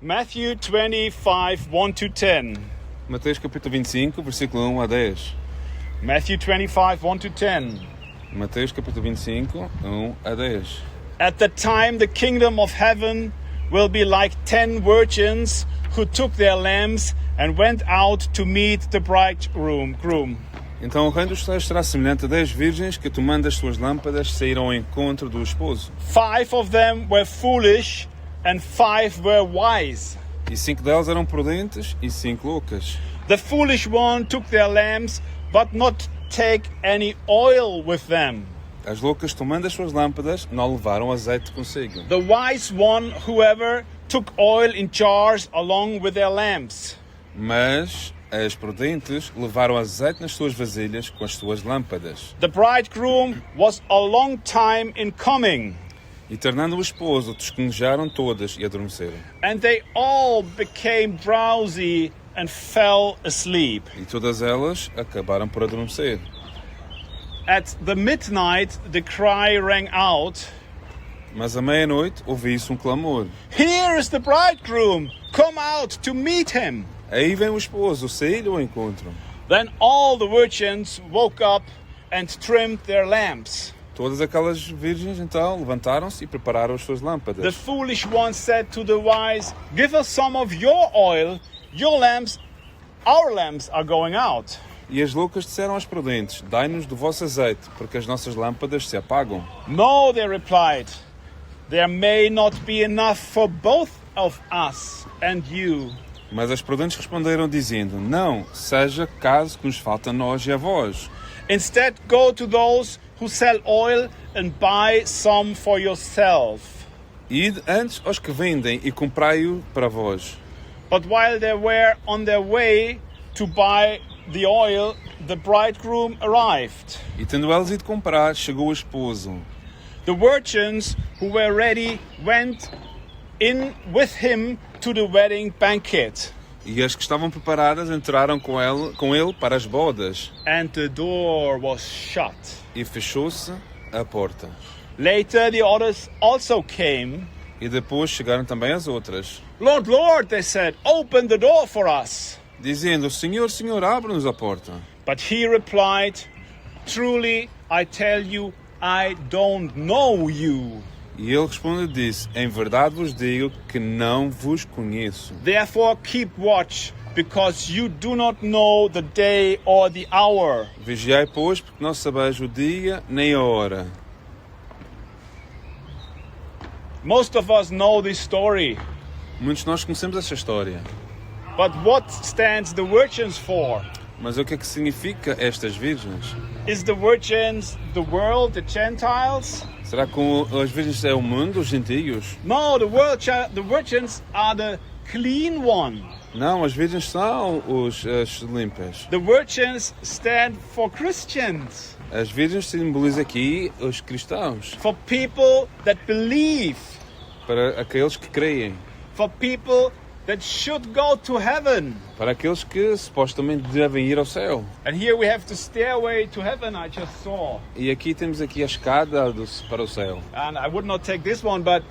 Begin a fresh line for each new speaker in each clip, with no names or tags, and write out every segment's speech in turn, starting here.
Matthew 25, 1 to 10.
Mateus capítulo 25, versículo 1 a 10.
Matthew 25, 1 to 10.
Mateus capítulo 25, 1 a 10.
At that time the kingdom of heaven will be like 10 virgins who took their lamps and went out to meet the bridegroom.
Então o reino dos céus será semelhante a 10 virgens que, tomando as suas lâmpadas, saíram ao encontro do esposo.
5 of them were foolish and 5 were wise.
E 5 delas eram prudentes e 5 loucas.
The foolish one took their lamps, but not take any oil with them.
As loucas, tomando as suas lâmpadas, não levaram azeite consigo.
The wise one, however, took oil in jars along with their lamps.
Mas as prudentes levaram azeite nas suas vasilhas com as suas lâmpadas.
The bridegroom was a long time in coming,
E tornando o esposo, descongejaram todas e adormeceram.
and they all became drowsy and fell asleep.
E todas elas acabaram por adormecer.
At the midnight, the cry rang out,
Mas à meia-noite ouvi-se clamor.
"Here is the bridegroom! Come out to meet him!"
Aí vem o esposo, sair ao encontro.
Then all the virgins woke up and trimmed their lamps.
Todas aquelas virgens então levantaram-se e prepararam as suas
The
lâmpadas.
foolish one said to the wise, "Give us some of your oil. Our lamps are going out."
E as loucas disseram às prudentes: Dai-nos do vosso azeite, porque as nossas lâmpadas se apagam.
"No," they replied, "there may not be enough for both of us and you."
Mas as prudentes responderam dizendo: Não, seja caso que nos falta a nós e a vós.
Instead, go to those who sell oil and buy some for yourself.
Ide antes aos que vendem e comprai-o para vós.
But while they were on their way to buy the oil, the bridegroom arrived.
E tendo elas ido comprar, chegou o esposo.
The virgins who were ready went in with him to the wedding banquet,
E as que estavam preparadas entraram com ele para as bodas.
and the door was shut.
E fechou-se a porta.
Later the others also came.
E depois chegaram também as outras,
"Lord, Lord," they said, "open the door for us."
dizendo: Senhor, Senhor, abre-nos a porta.
But he replied, "Truly, I tell you, I don't know you.
E ele respondeu e disse: Em verdade vos digo que não vos conheço.
Therefore keep watch, because you do not know the day or the hour."
Vigiai, pois, porque não sabeis o dia nem a hora.
Most of us know this story,
Muitos de nós conhecemos esta história.
but what stands the virgins for?
Mas o que é que significa estas virgens?
Is the virgins the world, the Gentiles?
Será que as virgens é o mundo, os gentios?
No, the virgins are the clean one.
Não, as virgens são as limpas.
The virgins stand for Christians,
As virgens simbolizam aqui os cristãos,
for people that believe,
para aqueles que creem,
for people that should go to heaven.
para aqueles que supostamente devem ir ao céu.
And here we have the stairway to heaven I just saw.
E aqui temos aqui a escada para o céu.
And I would not take this one, but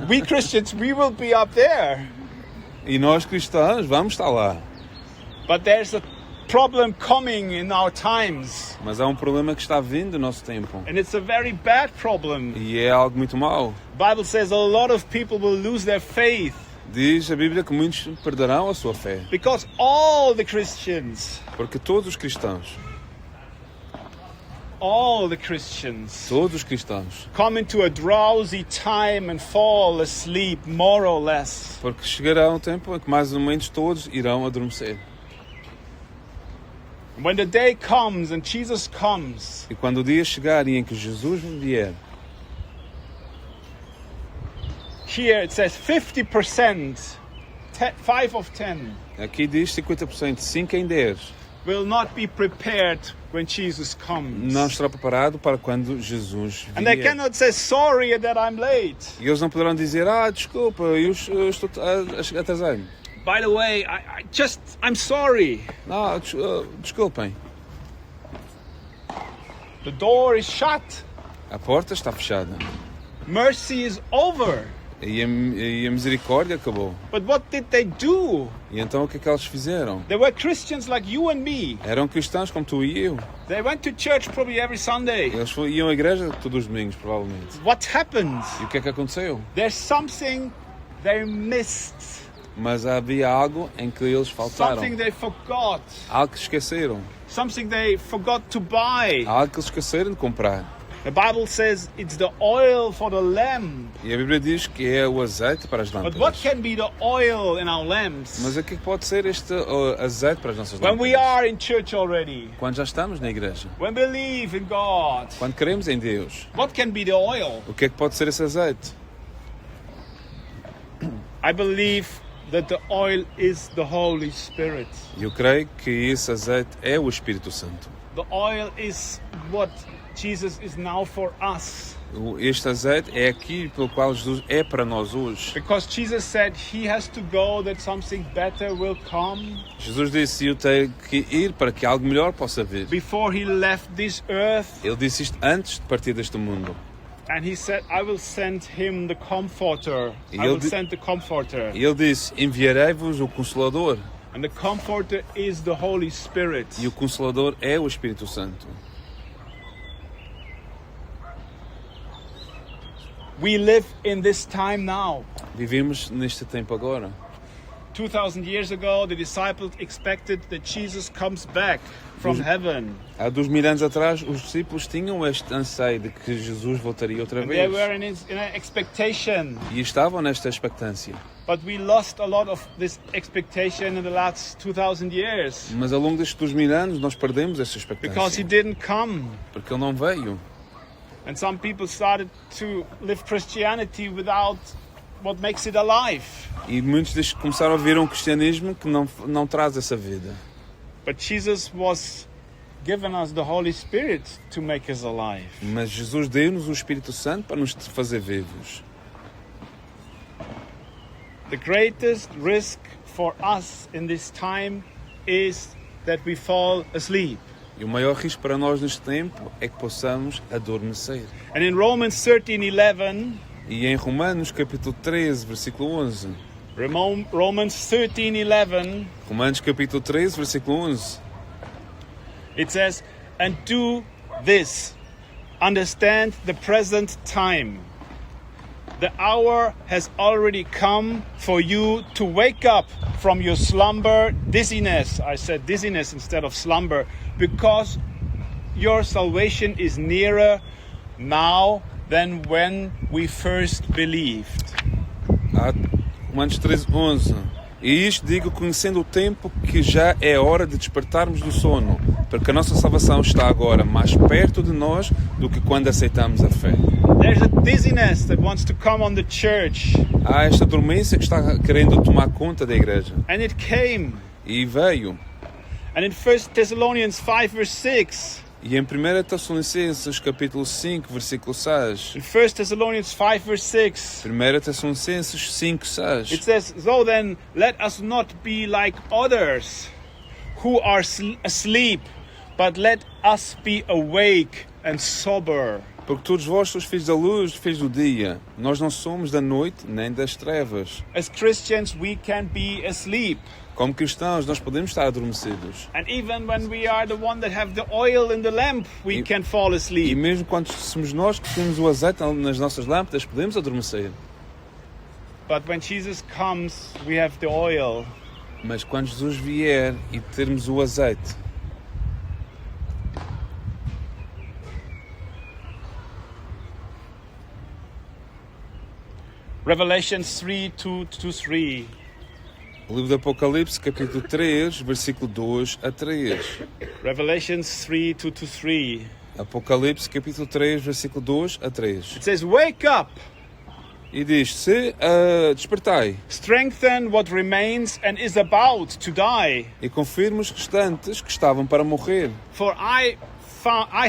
we Christians, we will be up there.
E nós cristãos vamos estar lá.
But there's a problem coming in our times.
Mas há um problema que está vindo no nosso tempo.
And it's a very bad problem.
E é algo muito mau.
The Bible says a lot of people will lose their faith
Diz a Bíblia que muitos perderão a sua fé.
because all the Christians,
Porque todos os cristãos, todos os cristãos,
come into a drowsy time and fall asleep more or less.
porque chegará um tempo em que mais ou menos todos irão adormecer.
When the day comes and Jesus comes,
E quando o dia chegar e em que Jesus vier,
here it says 50%, 5 of 10,
aqui diz 50%, 5 em 10,
will not be prepared when Jesus comes.
não estará preparado para quando Jesus
And they
vier.
cannot say sorry that I'm late.
E eles não poderão dizer: desculpa, eu estou atrasado.
By the way, I'm sorry.
Não, desculpem.
The door is shut.
A porta está fechada.
Mercy is over.
E a misericórdia acabou.
But what did they do?
E então o que é que eles fizeram?
They were Christians like you and me.
Eram cristãos como tu e eu.
They went to church probably every Sunday.
Eles iam à igreja todos os domingos, provavelmente.
What happened?
E o que é que aconteceu?
There's something they missed.
Mas havia algo em que eles faltaram.
Something they forgot.
Algo que esqueceram.
Something they forgot to buy.
Algo que eles esqueceram de comprar.
The Bible says it's the oil for the lamp.
E a Bíblia diz que é o azeite para as
But what
lâmpadas.
can be the oil in our lamps?
Mas o que pode ser este azeite para as nossas
When we
lâmpadas?
are in church already,
Quando já estamos na igreja.
when we believe in God,
Quando cremos em Deus.
what can be the oil?
O que é que pode ser esse azeite?
I believe that the oil is the Holy Spirit.
Eu creio que esse azeite é o Espírito Santo.
The oil is what Jesus is now for us.
Este azeite é aquilo pelo qual Jesus é para nós hoje.
Because Jesus said he has to go that something better will come.
Jesus disse: eu tenho que ir para que algo melhor possa vir.
Before he left this earth,
Ele disse isto antes de partir deste mundo.
and he said, I will send him the comforter. I
Ele
will
di-
send the comforter.
E ele disse: enviarei-vos o Consolador.
And the comforter is the Holy Spirit.
E o Consolador é o Espírito Santo.
We live in this time now.
Vivemos neste tempo agora.
2000 years ago, the disciples expected that Jesus comes back from heaven.
Há 2000 anos atrás, os discípulos tinham este anseio de que Jesus voltaria outra
And they
vez.
were in an expectation.
E estavam nesta expectância.
But we lost a lot of this expectation in the last 2000 years.
Mas ao longo destes 2000 anos, nós perdemos essa
Because he
expectância.
didn't come.
Porque ele não veio.
And some people started to live Christianity without what makes it alive.
E muitos deles começaram a ver um cristianismo que não traz essa vida.
But Jesus was given us the Holy Spirit to make us alive.
Mas Jesus deu-nos o Espírito Santo para nos fazer vivos.
The greatest risk for us in this time is that we fall asleep.
E o maior risco para nós neste tempo é que possamos adormecer.
And in Romans 13:11,
E em Romanos capítulo 13, versículo 11.
Romans 13:11,
Romanos capítulo 13, versículo 11.
it says, "And do this, understand the present time. The hour has already come for you to wake up from your slumber dizziness." I said dizziness instead of slumber, because your salvation is nearer now than when we first believed.
Romanos 13, 11. E isto digo conhecendo o tempo que já é hora de despertarmos do sono, porque a nossa salvação está agora mais perto de nós do que quando aceitamos a fé.
There's a dizziness that wants to come on the church,
Há esta dormência que está querendo tomar conta da igreja.
and it came.
E veio.
And in 1 Thessalonians 5 verse 6,
E em 1 Tessalonicenses capítulo 5, versículo 6.
in 1 Thessalonians 5 verse 6,
1 Tessalonicenses 5, 6.
it says, "So then, let us not be like others who are asleep, but let us be awake and sober."
Porque todos vós sois filhos da luz, filhos do dia. Nós não somos da noite nem das trevas.
As Christians, we can be asleep.
Como cristãos, nós podemos estar adormecidos.
And even when we are the one that have the oil in the lamp, we can fall
E
asleep.
mesmo quando somos nós que temos o azeite nas nossas lâmpadas, podemos adormecer.
But when Jesus comes, we have the oil.
Mas quando Jesus vier e termos o azeite,
Revelation 3:2-3.
o livro do Apocalipse, capítulo 3, versículo 2 a 3.
Revelations 3:2-3.
Apocalipse, capítulo 3, versículo 2 a 3.
It says, "Wake up,
E diz: se despertai
strengthen what remains and is about to die,
e confirme os restantes que estavam para morrer.
for I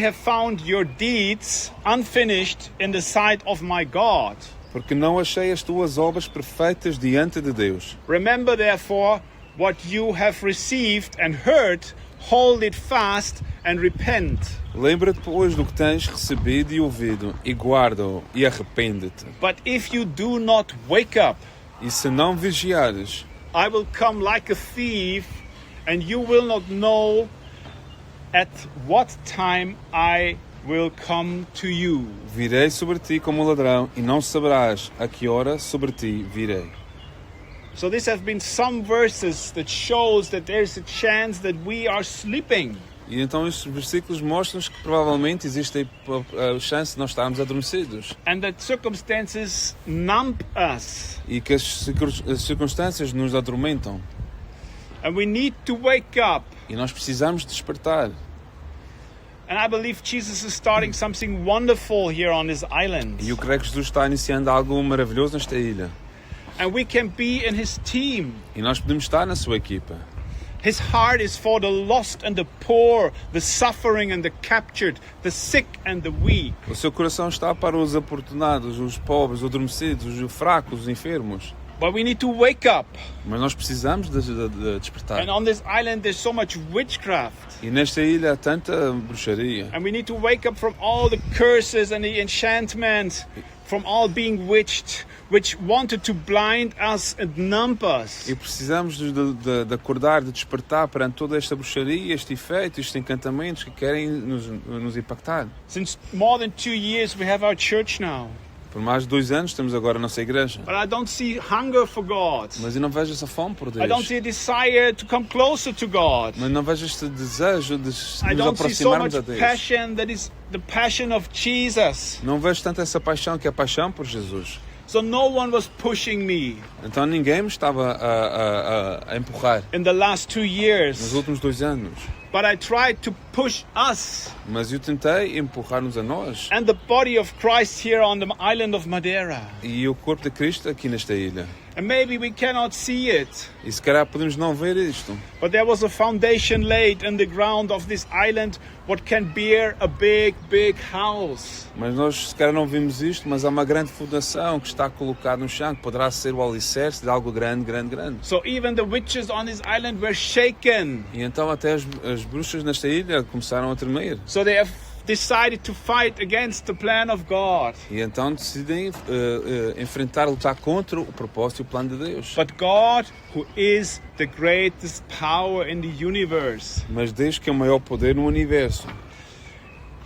have found your deeds unfinished in the sight of my God.
Porque não achei as tuas obras perfeitas diante de Deus.
Remember therefore what you have received and heard, hold it fast and repent.
Lembra-te, pois, do que tens recebido e ouvido, e guarda-o, e arrepende-te.
But if you do not wake up,
E se não vigiares,
I will come like a thief, and you will not know at what time I will come to you.
virei sobre ti como um ladrão, e não saberás a que hora sobre ti virei.
So these have been some verses that shows that there's a chance that we are sleeping.
E então estes versículos mostram-nos que provavelmente existe a chance de nós estarmos adormecidos.
And that circumstances numb us.
E que as circunstâncias nos adormentam.
And we need to wake up.
E nós precisamos despertar.
And I believe Jesus is starting something wonderful here on this island.
E eu creio que Jesus está iniciando algo maravilhoso nesta ilha.
And we can be in his team.
E nós podemos estar na sua equipa.
His heart is for the lost and the poor, the suffering and the captured, the sick and the weak.
O seu coração está para os aportunados, os pobres, os adormecidos, os fracos, os enfermos.
But we need to wake up.
Mas nós precisamos de despertar.
And on this island there's so much witchcraft.
E nesta ilha há tanta bruxaria.
And we need to wake up from all the curses and the enchantments, from all being witched, which wanted to blind us and numb us.
E precisamos de acordar, de despertar perante toda esta bruxaria, este efeito, estes encantamentos que querem nos impactar.
Since more than 2 years we have our church now.
Por mais de 2 anos temos agora a nossa igreja.
But I don't see hunger for God.
Mas eu não vejo essa fome por
I don't
Deus.
see a desire to come closer to God.
Mas não vejo este desejo de
I
nos
don't see so
aproximarmos
much
a Deus.
passion that is the passion of Jesus.
Não vejo tanto essa paixão que é a paixão por Jesus.
So no one was pushing me
Então ninguém me estava a empurrar
in the last 2
nos
years.
últimos 2 anos.
But I tried to push us
Mas eu tentei empurrar-nos a nós
and the body of Christ here on the island of Madeira.
e o corpo de Cristo aqui nesta ilha.
And maybe we cannot see it,
E se calhar podemos não ver isto.
but there was a foundation laid in the ground of this island what can bear a big, big house.
Mas nós se calhar não vimos isto, mas há uma grande fundação que está colocada no chão, que poderá ser o alicerce de algo grande, grande, grande.
So even the witches on this island were shaken.
E então até as bruxas nesta ilha começaram a tremer.
So they have decided to fight against the plan of God.
E então decidem enfrentar, lutar contra o propósito e o plano de Deus.
But God, who is the greatest power in the universe,
Mas Deus, que é o maior poder no universo,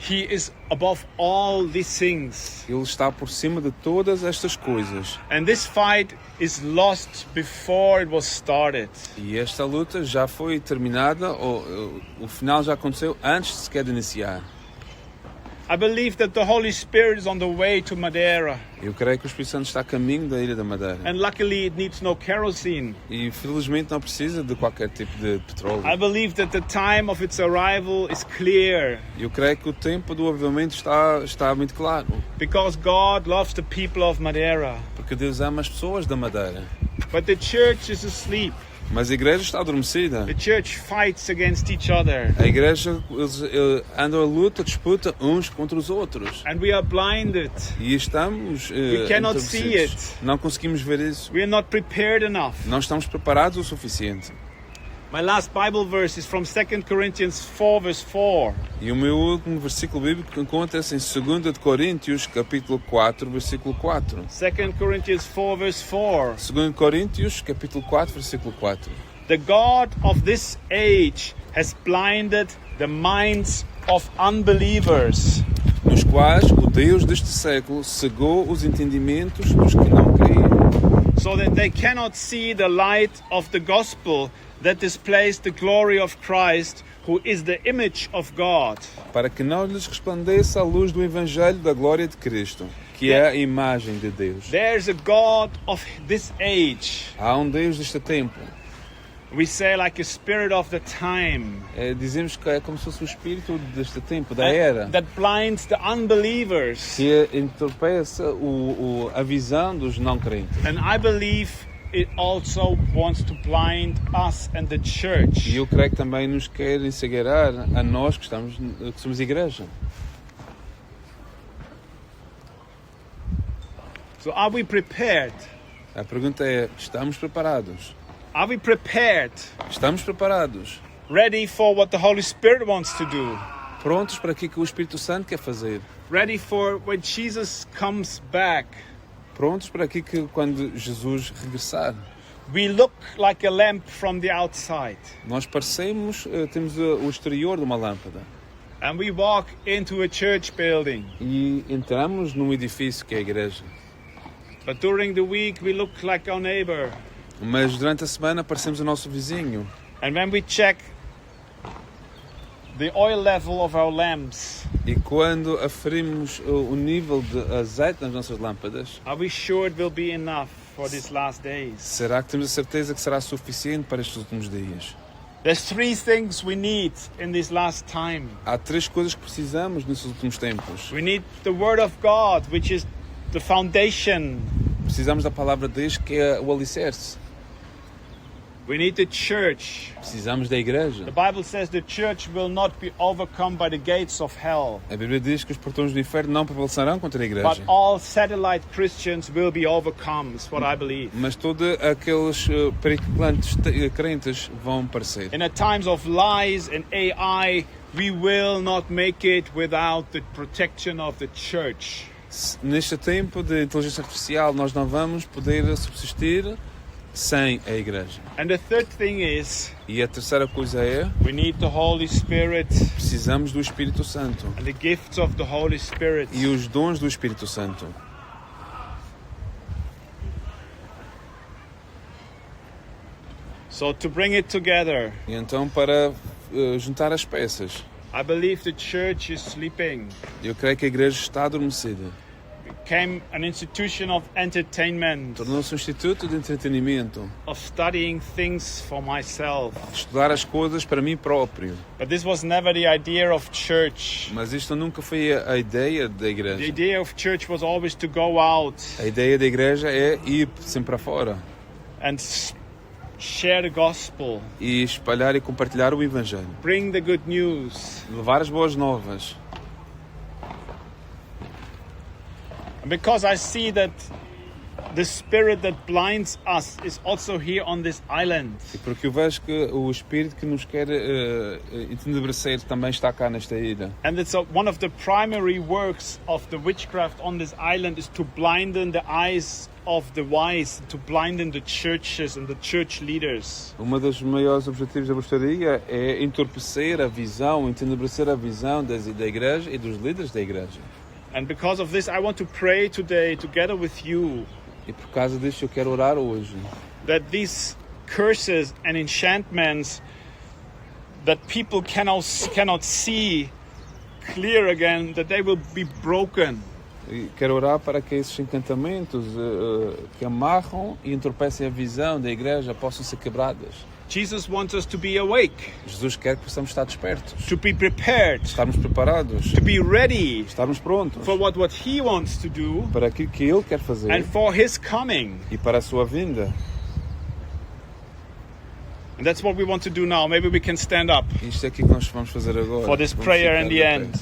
He is above all these things.
Ele está por cima de todas estas coisas.
And this fight is lost before it was started.
E esta luta já foi terminada, o final já aconteceu antes sequer de iniciar.
I believe that the Holy Spirit is on the way to Madeira.
Eu creio que o Espírito Santo está a caminho da Ilha da Madeira.
And luckily it needs no kerosene.
E felizmente não precisa de qualquer tipo de petróleo.
I believe that the time of its arrival is clear.
Eu creio que o tempo do avivamento está muito claro.
Because God loves the people of Madeira.
Porque Deus ama as pessoas da Madeira.
But the church is asleep.
Mas a igreja está adormecida.
The church fights against each other.
A igreja eles andam a luta, disputa uns contra os outros.
And we are blinded.
E estamos
We cannot see it.
Não conseguimos ver isso.
We are not prepared enough.
Não estamos preparados o suficiente.
My last Bible verse is from 2 Corinthians 4 verse 4.
E o meu último versículo bíblico encontra-se em 2 de Coríntios, capítulo 4, versículo 4.
2 Corinthians 4 verse 4.
2 Coríntios, capítulo 4, versículo 4.
The God of this age has blinded the minds of unbelievers,
Nos quais o Deus deste século cegou os entendimentos dos que não creem,
so that they cannot see the light of the gospel that displays the glory of Christ, who is the image of God.
para que não lhes resplandeça a luz do Evangelho da glória de Cristo, que é a imagem de Deus.
There's a God of this age.
Há um Deus deste tempo.
We say like a spirit of the time.
Dizemos que é como se fosse o espírito deste tempo, da era,
That blinds the unbelievers.
que entorpece a visão dos não crentes.
And I believe it also wants to blind us and the church.
E eu creio que também nos quer encegueirar a nós que somos igreja.
So are we prepared?
A pergunta é, estamos preparados?
Are we prepared?
Estamos preparados?
ready for what the Holy Spirit wants to do,
Prontos para aquilo que o Espírito Santo quer fazer.
ready for when Jesus comes back.
Prontos para aquilo que quando Jesus regressar.
We look like a lamp from the outside,
Nós parecemos, temos o exterior de uma lâmpada.
and we walk into a church building.
E entramos num edifício que é a igreja.
But during the week, we look like our neighbor.
Mas durante a semana parecemos o nosso vizinho.
And when we check the oil level of our lamps,
E quando aferimos o nível de azeite nas nossas lâmpadas,
are we sure it will be enough for these last days?
será que temos a certeza que será suficiente para estes últimos dias?
There's three things we need in this last time.
Há três coisas que precisamos nesses últimos tempos.
We need the Word of God, which is the foundation.
Precisamos da palavra de Deus, que é o alicerce.
We need the church.
Precisamos da igreja.
The Bible says the church will not be overcome by the gates of hell,
A Bíblia diz que os portões do inferno não prevalecerão contra a
but
igreja.
all satellite Christians will be overcome, is what I believe.
Mas todos aqueles periculantes crentes vão parecer.
In the times of lies and AI, we will not make it without the protection of the church.
Neste tempo de inteligência artificial, nós não vamos poder subsistir sem a igreja.
And the third thing is,
E a terceira coisa é,
we need the Holy Spirit
precisamos do Espírito Santo
and the gifts of the Holy Spirit.
e os dons do Espírito Santo.
So to bring it together,
E então, para juntar as peças,
I believe the church is sleeping.
eu creio que a igreja está adormecida.
Became an institution of entertainment,
Tornou-se um instituto de entretenimento,
of studying things for myself.
de estudar as coisas para mim próprio.
But this was never the idea of church.
Mas isto nunca foi a ideia da
The
igreja.
idea of church was always to go out
A ideia da igreja é ir sempre para fora
and share the gospel,
e espalhar e compartilhar o Evangelho.
bring the good news.
Levar as boas novas.
And because I see that the spirit that blinds us is also here on this island.
E porque eu vejo que o Espírito que nos quer entenebrecer também está cá nesta ilha.
And it's one of the primary works of the witchcraft on this island is to blinden the eyes of the wise, to blinden the churches and the church leaders.
Um dos maiores objetivos da bruxaria é entorpecer a visão, entenebrecer a visão da igreja e dos líderes da igreja.
And because of this, I want to pray today together with you
E por causa disso eu quero orar hoje.
that these curses and enchantments that people cannot see clear again, that they will be broken.
E quero orar para que esses encantamentos que amarram e entorpecem a visão da igreja possam ser quebradas.
Jesus wants us to be awake,
Jesus quer que possamos estar despertos,
to be prepared,
estarmos preparados,
to be ready
estarmos prontos
for what He wants to do
para aquilo que Ele quer fazer
and for His coming.
e para a sua vinda.
And that's what we want to do now. Maybe we can stand up
Isto é aquilo que nós vamos fazer agora.
for this
Vamos
prayer
ficar
in
de
the
pé
end.